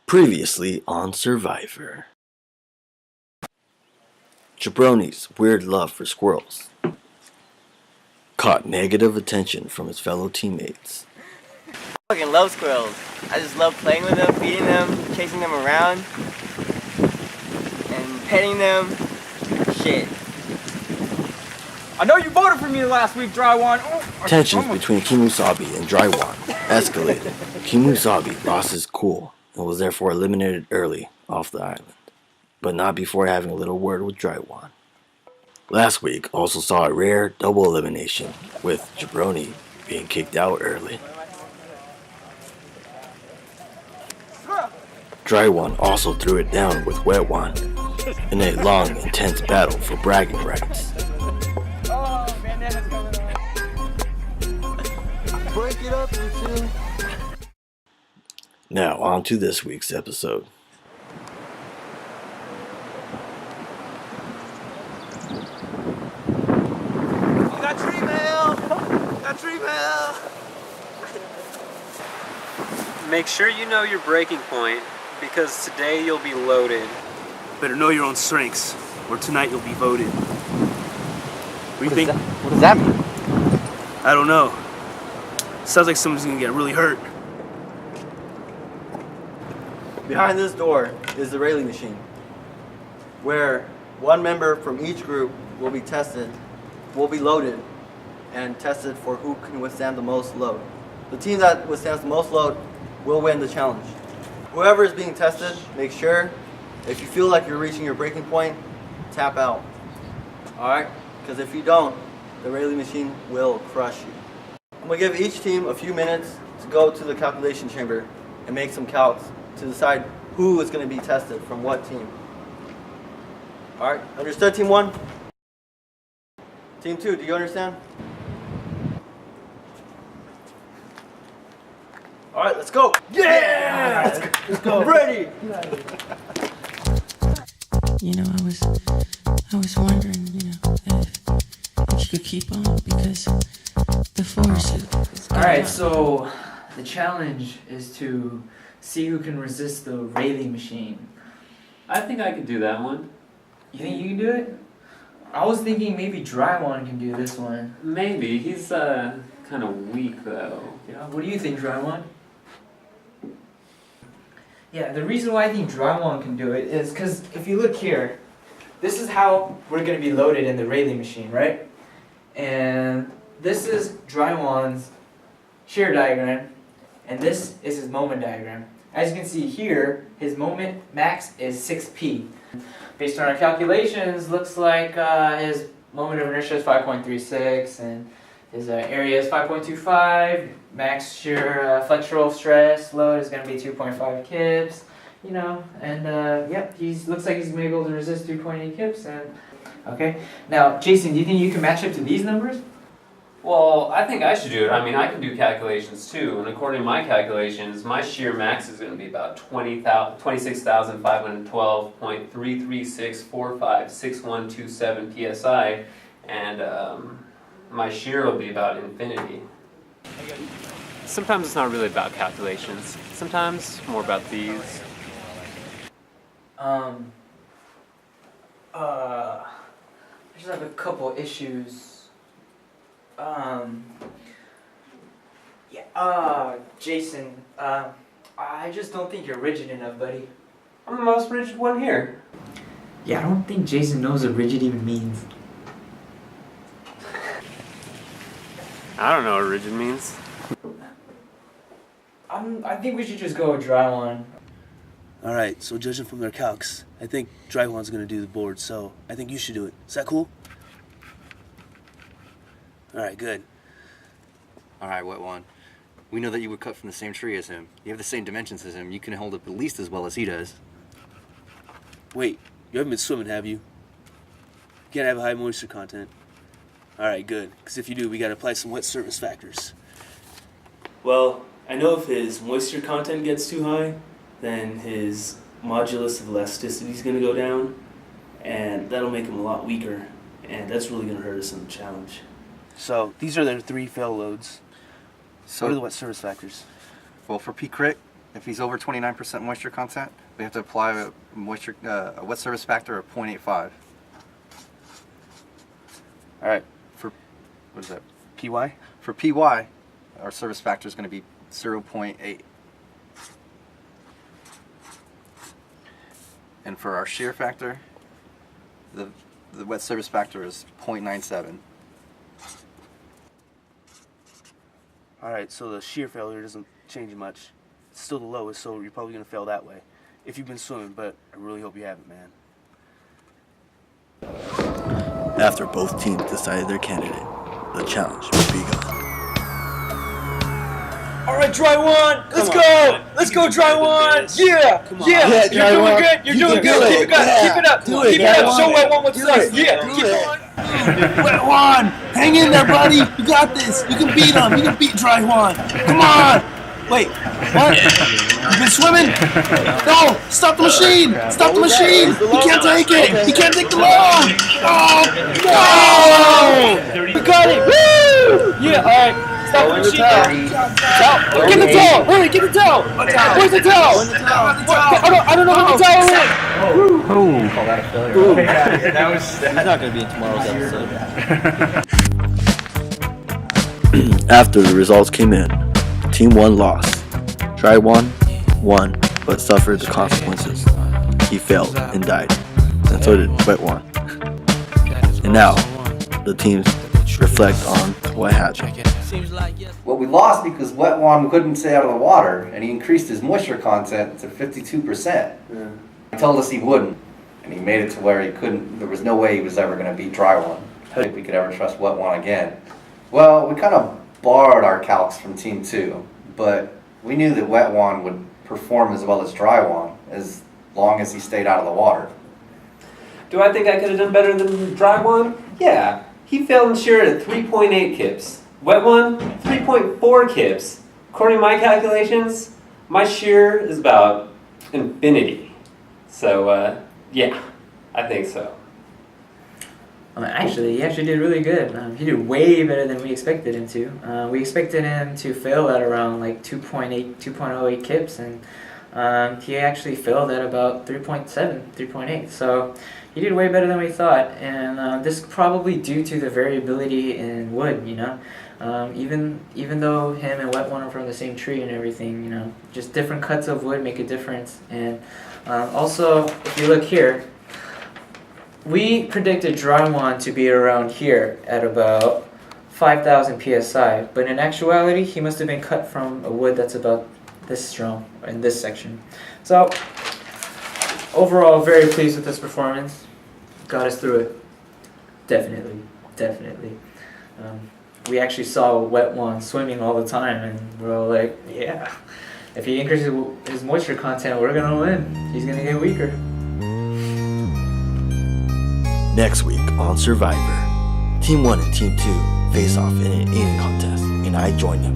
Previously on Survivor. Jabroni's weird love for squirrels caught negative attention from his fellow teammates. I fucking love squirrels. I just love playing with them, feeding them, chasing them around, and petting them. Shit. I know you voted for me last week, Drywan. Tensions between Kimusabi and Drywan escalated. Kimusabi lost his cool and was therefore eliminated early off the island, but not before having a little word with Drywan. Last week also saw a rare double elimination, with Jabroni being kicked out early. Drywan also threw it down with Wetwan in a long, intense battle for bragging rights. Break it up, you two. Now, on to this week's episode. Got tree mail! Got tree mail! Make sure you know your breaking point, because today you'll be loaded. Better know your own strengths, or tonight you'll be voted. What do you think? What does that mean? I don't know. Sounds like someone's gonna get really hurt. Behind this door is the railing machine, where one member from each group will be loaded, and tested for who can withstand the most load. The team that withstands the most load will win the challenge. Whoever is being tested, make sure, if you feel like you're reaching your breaking point, tap out. Alright? Because if you don't, the railing machine will crush you. I'm going to give each team a few minutes to go to the calculation chamber and make some calcs to decide who is going to be tested from what team. Alright, understood, team 1? Team 2, do you understand? Alright, let's go! Yeah! Let's go! I'm ready! You know, I was wondering, if you could keep on, because the force is Alright, so the challenge is to see who can resist the railing machine. I think I could do that one. You think you can do it? I was thinking maybe Drywan can do this one. Maybe. He's kind of weak, though. Yeah, what do you think, Drywan? Yeah, the reason why I think Drywan can do it is because if you look here, this is how we're going to be loaded in the railing machine, right? And this is Drywan's shear diagram, and this is his moment diagram. As you can see here, his moment max is 6p. Based on our calculations, looks like his moment of inertia is 5.36, and his area is 5.25. Max shear flexural stress load is going to be 2.5 kips. Yep, looks like he's going to be able to resist 2.8 kips. And okay, now Jason, do you think you can match up to these numbers? Well, I think I should do it. I mean, I can do calculations too, and according to my calculations, my shear max is going to be about 26,512.336456127 psi, and my shear will be about infinity. Sometimes it's not really about calculations. Sometimes more about these. I just have a couple issues. Jason, I just don't think you're rigid enough, buddy. I'm the most rigid one here. Yeah, I don't think Jason knows what rigid even means. I don't know what rigid means. I think we should just go with Drywan. Alright, so judging from their calcs, I think Drywan's gonna do the board, so I think you should do it. Is that cool? Alright, good. Alright, Wet One. We know that you were cut from the same tree as him. You have the same dimensions as him. You can hold up at least as well as he does. Wait, you haven't been swimming, have you? You can't have a high moisture content. Alright, good. Because if you do, we gotta apply some wet surface factors. Well, I know if his moisture content gets too high, then his modulus of elasticity is gonna go down, and that'll make him a lot weaker, and that's really gonna hurt us in the challenge. So, these are their 3 fail loads. So, what are the wet surface factors? well, for P-Crit, If he's over 29% moisture content, we have to apply a wet surface factor of 0.85. All right, for, what is that, PY? For PY, our service factor is going to be 0.8. And for our shear factor, the wet surface factor is 0.97. All right, so the shear failure doesn't change much. It's still the lowest, so you're probably gonna fail that way if you've been swimming, but I really hope you haven't, man. After both teams decided their candidate, the challenge would be begun. All right, Dry One, let's go! Let's go, Dry One! Yeah! Yeah! You're doing good! You're doing good! Keep it up! Keep it up! Keep it up! Show Wet One what's up! Yeah! Keep going! Wet One, hang in there, buddy. You got this. You can beat him. You can beat Dry One. Come on. Wait, what? You been swimming? No! Stop the machine! Stop the machine! He can't take it! He can't take the load! Oh! No! You got it! Woo! Yeah, alright. Stop the machine now. Get the towel! Hurry, get the towel! Where's the towel? I don't know where the towel is! Call that a failure. That's not going to be in tomorrow's episode. After the results came in, Team 1 lost. Dry One won, but suffered the consequences. He failed and died, and so did Wet One. And now, the teams reflect on what happened. Well, we lost because Wet One couldn't stay out of the water, and he increased his moisture content to 52%. He told us he wouldn't, and he made it to where he couldn't. There was no way he was ever going to beat Dry One. I don't think we could ever trust Wet One again. Well, we kind of borrowed our calcs from Team 2, but we knew that Wet One would perform as well as Dry One as long as he stayed out of the water. Do I think I could have done better than Dry One? Yeah. He failed in shear at 3.8 kips. Wet One, 3.4 kips. According to my calculations, my shear is about infinity. So, yeah, I think so. Actually, he actually did really good. He did way better than we expected him to. We expected him to fail at around like 2.08 kips, and he actually failed at about 3.8. So he did way better than we thought, and this is probably due to the variability in wood, you know. Even though him and Wet One are from the same tree and everything, you know, just different cuts of wood make a difference. And also, if you look here, we predicted Dry One to be around here at about 5,000 psi, but in actuality, he must have been cut from a wood that's about this strong in this section. So, overall, very pleased with this performance. Got us through it. Definitely. We actually saw Wet One swimming all the time, and we're all like, yeah, if he increases his moisture content, we're gonna win. He's gonna get weaker. Next week on Survivor, Team 1 and Team 2 face off in an eating contest, and I join them.